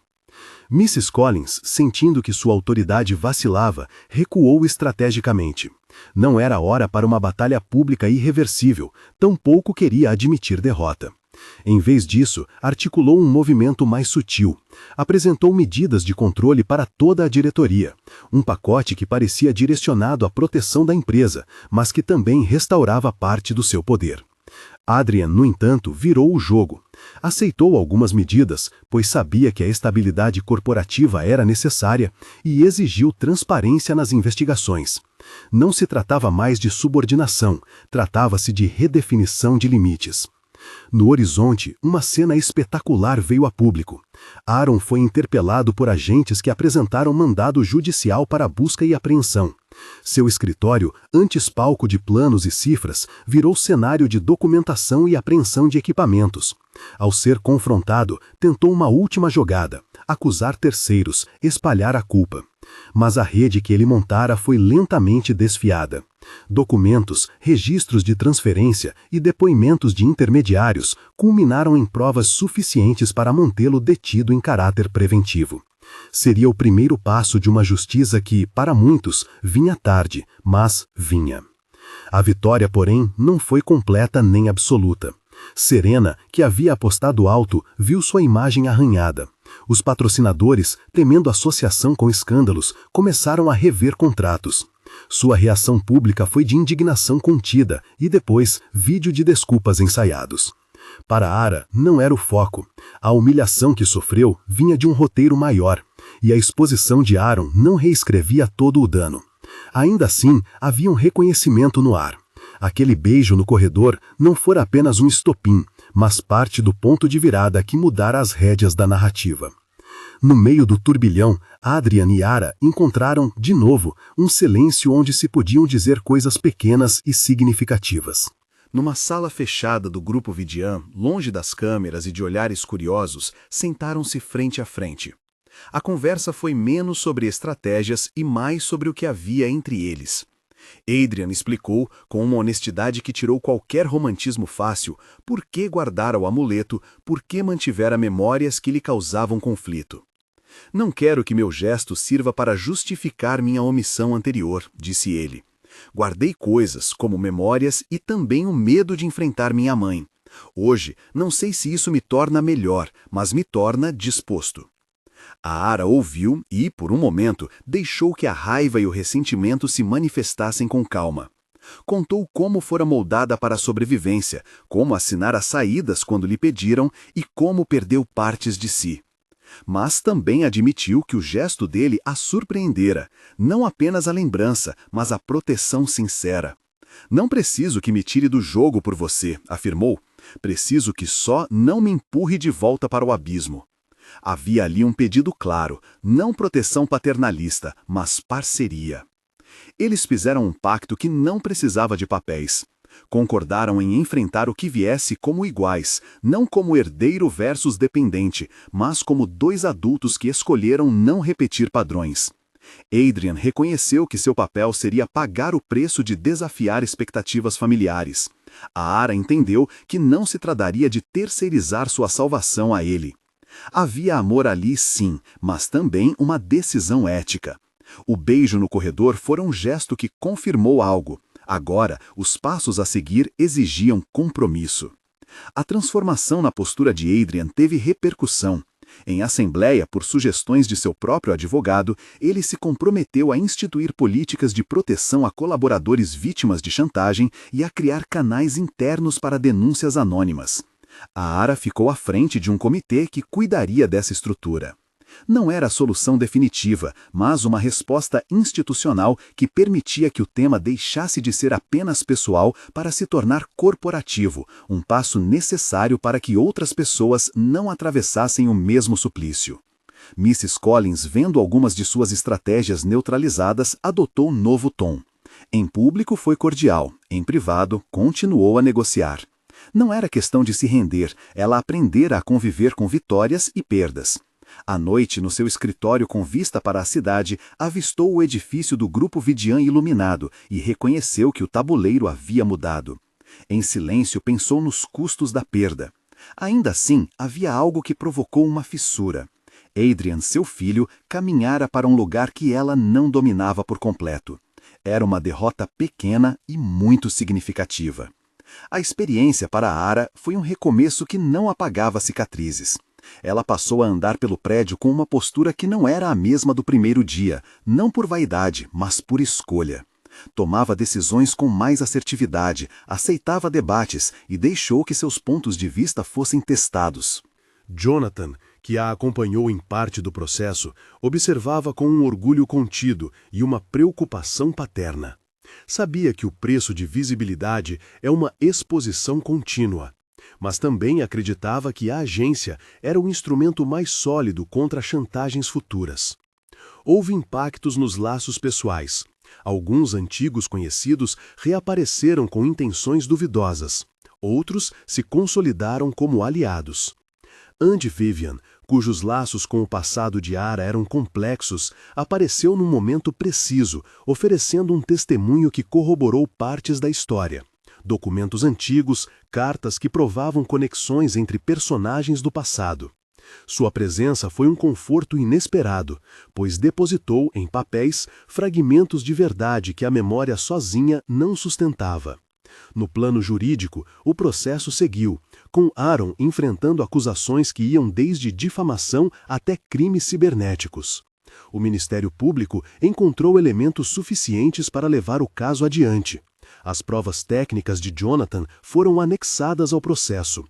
Mrs. Collins, sentindo que sua autoridade vacilava, recuou estrategicamente. Não era hora para uma batalha pública irreversível, tampouco queria admitir derrota. Em vez disso, articulou um movimento mais sutil. Apresentou medidas de controle para toda a diretoria. Um pacote que parecia direcionado à proteção da empresa, mas que também restaurava parte do seu poder. Adrian, no entanto, virou o jogo. Aceitou algumas medidas, pois sabia que a estabilidade corporativa era necessária e exigiu transparência nas investigações. Não se tratava mais de subordinação, tratava-se de redefinição de limites. No horizonte, uma cena espetacular veio a público. Aaron foi interpelado por agentes que apresentaram mandado judicial para busca e apreensão. Seu escritório, antes palco de planos e cifras, virou cenário de documentação e apreensão de equipamentos. Ao ser confrontado, tentou uma última jogada: acusar terceiros, espalhar a culpa. Mas a rede que ele montara foi lentamente desfiada. Documentos, registros de transferência e depoimentos de intermediários culminaram em provas suficientes para mantê-lo detido em caráter preventivo. Seria o primeiro passo de uma justiça que, para muitos, vinha tarde, mas vinha. A vitória, porém, não foi completa nem absoluta. Serena, que havia apostado alto, viu sua imagem arranhada. Os patrocinadores, temendo associação com escândalos, começaram a rever contratos. Sua reação pública foi de indignação contida e depois vídeo de desculpas ensaiados. Para Ara, não era o foco. A humilhação que sofreu vinha de um roteiro maior, e a exposição de Aaron não reescrevia todo o dano. Ainda assim, havia um reconhecimento no ar. Aquele beijo no corredor não fora apenas um estopim, mas parte do ponto de virada que mudara as rédeas da narrativa. No meio do turbilhão, Adrian e Ara encontraram, de novo, um silêncio onde se podiam dizer coisas pequenas e significativas.
Numa sala fechada do grupo Vidian, longe das câmeras e de olhares curiosos, sentaram-se frente a frente. A conversa foi menos sobre estratégias e mais sobre o que havia entre eles. Adrian explicou, com uma honestidade que tirou qualquer romantismo fácil, por que guardara o amuleto, por que mantivera memórias que lhe causavam conflito. Não quero que meu gesto sirva para justificar minha omissão anterior, disse ele. Guardei coisas, como memórias e também o medo de enfrentar minha mãe. Hoje, não sei se isso me torna melhor, mas me torna disposto. A Ara ouviu e, por um momento, deixou que a raiva e o ressentimento se manifestassem com calma. Contou como fora moldada para a sobrevivência, como assinar as saídas quando lhe pediram e como perdeu partes de si. Mas também admitiu que o gesto dele a surpreendera, não apenas a lembrança, mas a proteção sincera. Não preciso que me tire do jogo por você, afirmou. Preciso que só não me empurre de volta para o abismo. Havia ali um pedido claro, não proteção paternalista, mas parceria. Eles fizeram um pacto que não precisava de papéis. Concordaram em enfrentar o que viesse como iguais, não como herdeiro versus dependente, mas como dois adultos que escolheram não repetir padrões. Adrian reconheceu que seu papel seria pagar o preço de desafiar expectativas familiares. A Ara entendeu que não se trataria de terceirizar sua salvação a ele. Havia amor ali, sim, mas também uma decisão ética. O beijo no corredor foi um gesto que confirmou algo. Agora, os passos a seguir exigiam compromisso. A transformação na postura de Adrian teve repercussão. Em assembleia, por sugestões de seu próprio advogado, ele se comprometeu a instituir políticas de proteção a colaboradores vítimas de chantagem e a criar canais internos para denúncias anônimas. A Ara ficou à frente de um comitê que cuidaria dessa estrutura. Não era a solução definitiva, mas uma resposta institucional que permitia que o tema deixasse de ser apenas pessoal para se tornar corporativo, um passo necessário para que outras pessoas não atravessassem o mesmo suplício. Mrs. Collins, vendo algumas de suas estratégias neutralizadas, adotou um novo tom. Em público foi cordial, em privado continuou a negociar. Não era questão de se render, ela aprendera a conviver com vitórias e perdas. À noite, no seu escritório com vista para a cidade, avistou o edifício do Grupo Vidian iluminado e reconheceu que o tabuleiro havia mudado. Em silêncio, pensou nos custos da perda. Ainda assim, havia algo que provocou uma fissura. Adrian, seu filho, caminhara para um lugar que ela não dominava por completo. Era uma derrota pequena e muito significativa. A experiência para a Ara foi um recomeço que não apagava cicatrizes. Ela passou a andar pelo prédio com uma postura que não era a mesma do primeiro dia, não por vaidade, mas por escolha. Tomava decisões com mais assertividade, aceitava debates e deixou que seus pontos de vista fossem testados.
Jonathan, que a acompanhou em parte do processo, observava com um orgulho contido e uma preocupação paterna. Sabia que o preço de visibilidade é uma exposição contínua, mas também acreditava que a agência era o instrumento mais sólido contra chantagens futuras. Houve impactos nos laços pessoais. Alguns antigos conhecidos reapareceram com intenções duvidosas. Outros se consolidaram como aliados. Andy Vivian, cujos laços com o passado de Ara eram complexos, apareceu num momento preciso, oferecendo um testemunho que corroborou partes da história. Documentos antigos, cartas que provavam conexões entre personagens do passado. Sua presença foi um conforto inesperado, pois depositou em papéis fragmentos de verdade que a memória sozinha não sustentava. No plano jurídico, o processo seguiu, com Aaron enfrentando acusações que iam desde difamação até crimes cibernéticos. O Ministério Público encontrou elementos suficientes para levar o caso adiante. As provas técnicas de Jonathan foram anexadas ao processo.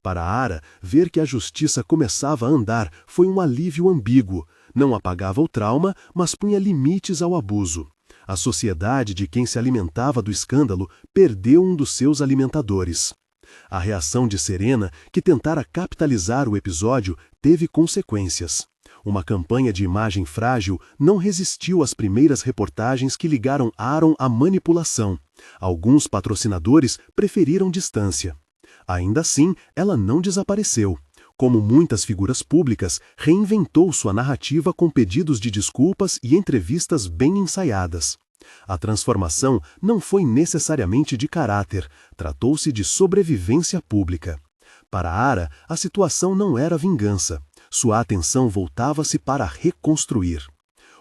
Para Ara, ver que a justiça começava a andar foi um alívio ambíguo. Não apagava o trauma, mas punha limites ao abuso.
A sociedade de quem se alimentava do escândalo perdeu um dos seus alimentadores. A reação de Serena, que tentara capitalizar o episódio, teve consequências. Uma campanha de imagem frágil não resistiu às primeiras reportagens que ligaram Aaron à manipulação. Alguns patrocinadores preferiram distância. Ainda assim, ela não desapareceu. Como muitas figuras públicas, reinventou sua narrativa com pedidos de desculpas e entrevistas bem ensaiadas. A transformação não foi necessariamente de caráter, tratou-se de sobrevivência pública. Para Ara, a situação não era vingança. Sua atenção voltava-se para reconstruir.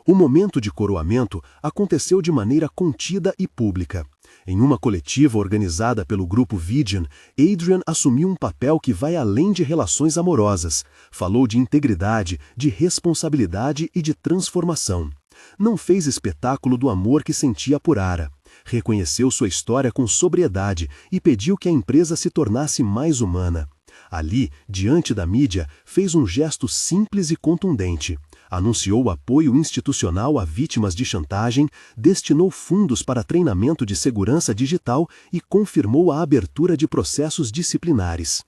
O momento de coroamento aconteceu de maneira contida e pública. Em uma coletiva organizada pelo grupo Vidian, Adrian assumiu um papel que vai além de relações amorosas. Falou de integridade, de responsabilidade e de transformação. Não fez espetáculo do amor que sentia por Ara. Reconheceu sua história com sobriedade e pediu que a empresa se tornasse mais humana. Ali, diante da mídia, fez um gesto simples e contundente. Anunciou apoio institucional a vítimas de chantagem, destinou fundos para treinamento de segurança digital e confirmou a abertura de processos disciplinares.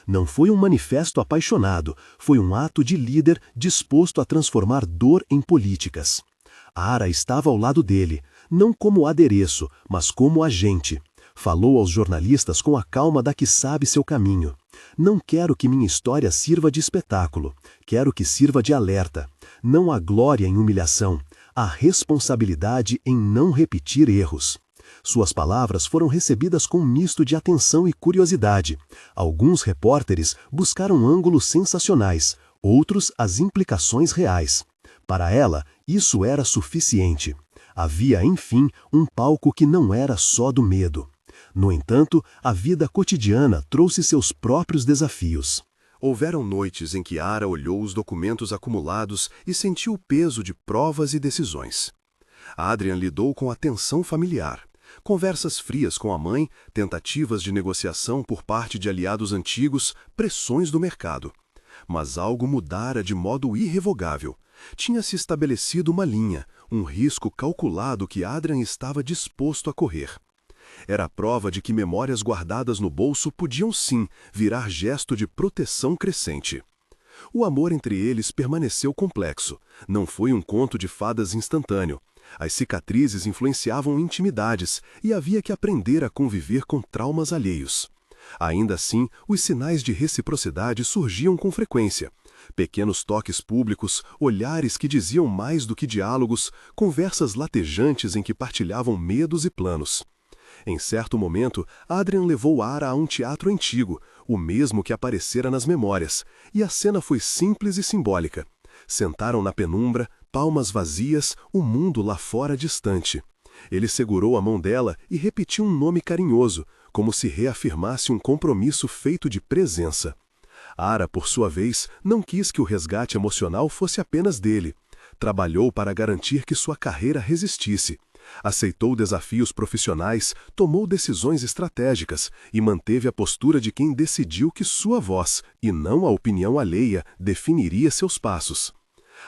Não foi um manifesto apaixonado, foi um ato de líder disposto a transformar dor em políticas. Ara estava ao lado dele, não como adereço, mas como agente. Falou aos jornalistas com a calma da que sabe seu caminho. Não quero que minha história sirva de espetáculo, quero que sirva de alerta. Não há glória em humilhação, há responsabilidade em não repetir erros. Suas palavras foram recebidas com um misto de atenção e curiosidade. Alguns repórteres buscaram ângulos sensacionais, outros as implicações reais. Para ela, isso era suficiente. Havia, enfim, um palco que não era só do medo. No entanto, a vida cotidiana trouxe seus próprios desafios.
Houveram noites em que Ara olhou os documentos acumulados e sentiu o peso de provas e decisões. Adrian lidou com a tensão familiar. Conversas frias com a mãe, tentativas de negociação por parte de aliados antigos, pressões do mercado. Mas algo mudara de modo irrevogável. Tinha-se estabelecido uma linha, um risco calculado que Adrian estava disposto a correr. Era a prova de que memórias guardadas no bolso podiam sim virar gesto de proteção crescente. O amor entre eles permaneceu complexo. Não foi um conto de fadas instantâneo. As cicatrizes influenciavam intimidades e havia que aprender a conviver com traumas alheios. Ainda assim, os sinais de reciprocidade surgiam com frequência. Pequenos toques públicos, olhares que diziam mais do que diálogos, conversas latejantes em que partilhavam medos e planos. Em certo momento, Adrian levou Ara a um teatro antigo, o mesmo que aparecera nas memórias, e a cena foi simples e simbólica. Sentaram na penumbra, palmas vazias, o mundo lá fora distante. Ele segurou a mão dela e repetiu um nome carinhoso, como se reafirmasse um compromisso feito de presença. Ara, por sua vez, não quis que o resgate emocional fosse apenas dele. Trabalhou para garantir que sua carreira resistisse. Aceitou desafios profissionais, tomou decisões estratégicas e manteve a postura de quem decidiu que sua voz, e não a opinião alheia, definiria seus passos.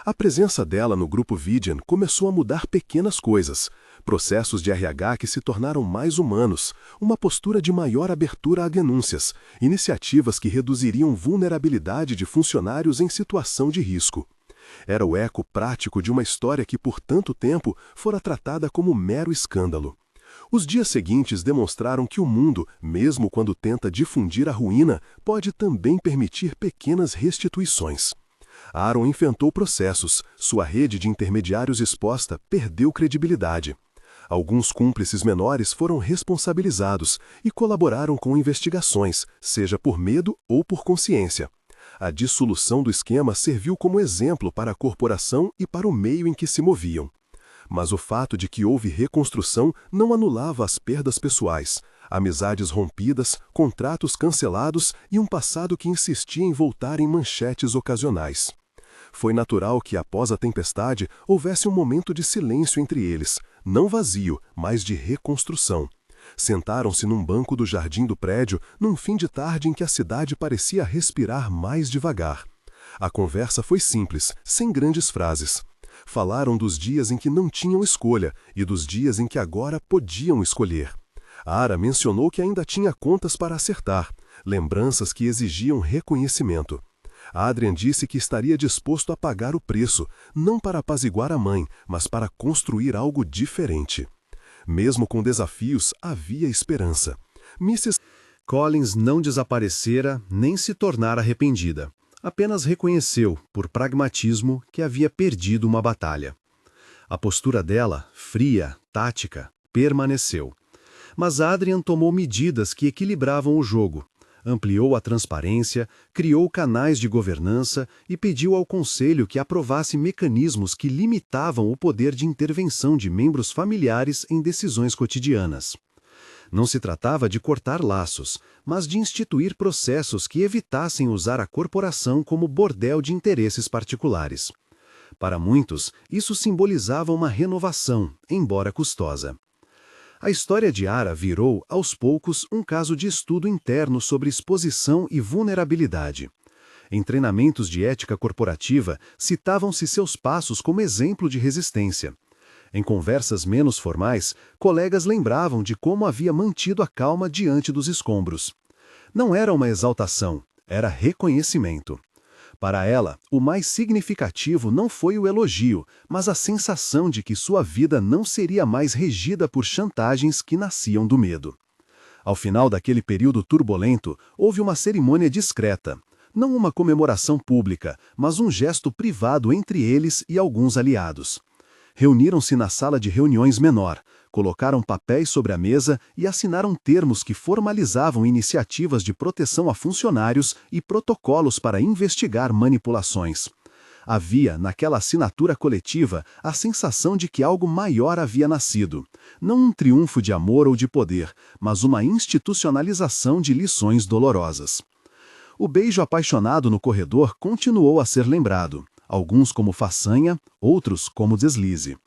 A presença dela no grupo Vidian começou a mudar pequenas coisas. Processos de RH que se tornaram mais humanos, uma postura de maior abertura a denúncias, iniciativas que reduziriam vulnerabilidade de funcionários em situação de risco. Era o eco prático de uma história que por tanto tempo fora tratada como mero escândalo. Os dias seguintes demonstraram que o mundo, mesmo quando tenta difundir a ruína, pode também permitir pequenas restituições. Aaron enfrentou processos, sua rede de intermediários exposta perdeu credibilidade. Alguns cúmplices menores foram responsabilizados e colaboraram com investigações, seja por medo ou por consciência. A dissolução do esquema serviu como exemplo para a corporação e para o meio em que se moviam. Mas o fato de que houve reconstrução não anulava as perdas pessoais, amizades rompidas, contratos cancelados e um passado que insistia em voltar em manchetes ocasionais. Foi natural que, após a tempestade, houvesse um momento de silêncio entre eles, não vazio, mas de reconstrução. Sentaram-se num banco do jardim do prédio, num fim de tarde em que a cidade parecia respirar mais devagar. A conversa foi simples, sem grandes frases. Falaram dos dias em que não tinham escolha e dos dias em que agora podiam escolher. Ara mencionou que ainda tinha contas para acertar, lembranças que exigiam reconhecimento. Adrian disse que estaria disposto a pagar o preço, não para apaziguar a mãe, mas para construir algo diferente. Mesmo com desafios, havia esperança. Mrs.
Collins não desaparecera nem se tornara arrependida. Apenas reconheceu, por pragmatismo, que havia perdido uma batalha. A postura dela, fria, tática, permaneceu. Mas Adrian tomou medidas que equilibravam o jogo. Ampliou a transparência, criou canais de governança e pediu ao Conselho que aprovasse mecanismos que limitavam o poder de intervenção de membros familiares em decisões cotidianas. Não se tratava de cortar laços, mas de instituir processos que evitassem usar a corporação como bordel de interesses particulares. Para muitos, isso simbolizava uma renovação, embora custosa. A história de Ara virou, aos poucos, um caso de estudo interno sobre exposição e vulnerabilidade. Em treinamentos de ética corporativa, citavam-se seus passos como exemplo de resistência. Em conversas menos formais, colegas lembravam de como havia mantido a calma diante dos escombros. Não era uma exaltação, era reconhecimento. Para ela, o mais significativo não foi o elogio, mas a sensação de que sua vida não seria mais regida por chantagens que nasciam do medo. Ao final daquele período turbulento, houve uma cerimônia discreta. Não uma comemoração pública, mas um gesto privado entre eles e alguns aliados. Reuniram-se na sala de reuniões menor, colocaram papéis sobre a mesa e assinaram termos que formalizavam iniciativas de proteção a funcionários e protocolos para investigar manipulações. Havia, naquela assinatura coletiva, a sensação de que algo maior havia nascido. Não um triunfo de amor ou de poder, mas uma institucionalização de lições dolorosas. O beijo apaixonado no corredor continuou a ser lembrado. Alguns como façanha, outros como deslize.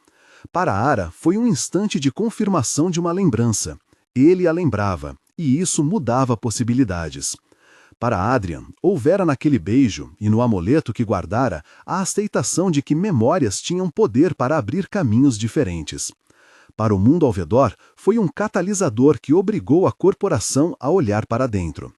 Para Ara, foi um instante de confirmação de uma lembrança. Ele a lembrava, e isso mudava possibilidades. Para Adrian, houvera naquele beijo, e no amuleto que guardara, a aceitação de que memórias tinham poder para abrir caminhos diferentes. Para o mundo ao redor, foi um catalisador que obrigou a corporação a olhar para dentro.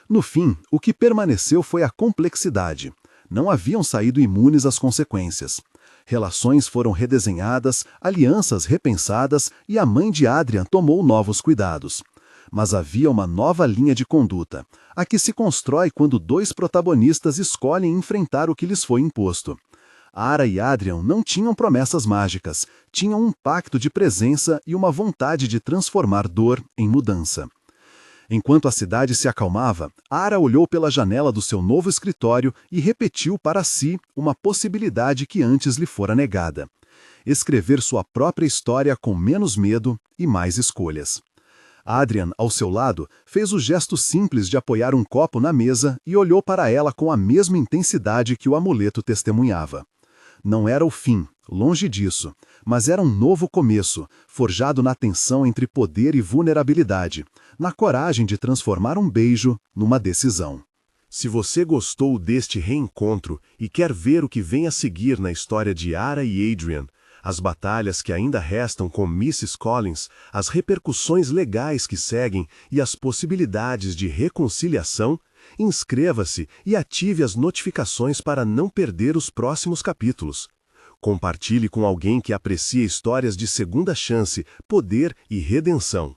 No fim, o que permaneceu foi a complexidade. Não haviam saído imunes às consequências. Relações foram redesenhadas, alianças repensadas e a mãe de Adrian tomou novos cuidados. Mas havia uma nova linha de conduta, a que se constrói quando dois protagonistas escolhem enfrentar o que lhes foi imposto. Ara e Adrian não tinham promessas mágicas, tinham um pacto de presença e uma vontade de transformar dor em mudança. Enquanto a cidade se acalmava, Ara olhou pela janela do seu novo escritório e repetiu para si uma possibilidade que antes lhe fora negada: escrever sua própria história com menos medo e mais escolhas. Adrian, ao seu lado, fez o gesto simples de apoiar um copo na mesa e olhou para ela com a mesma intensidade que o amuleto testemunhava. Não era o fim, longe disso, mas era um novo começo, forjado na tensão entre poder e vulnerabilidade, na coragem de transformar um beijo numa decisão.
Se você gostou deste reencontro e quer ver o que vem a seguir na história de Ara e Adrian, as batalhas que ainda restam com Mrs. Collins, as repercussões legais que seguem e as possibilidades de reconciliação, inscreva-se e ative as notificações para não perder os próximos capítulos. Compartilhe com alguém que aprecia histórias de segunda chance, poder e redenção.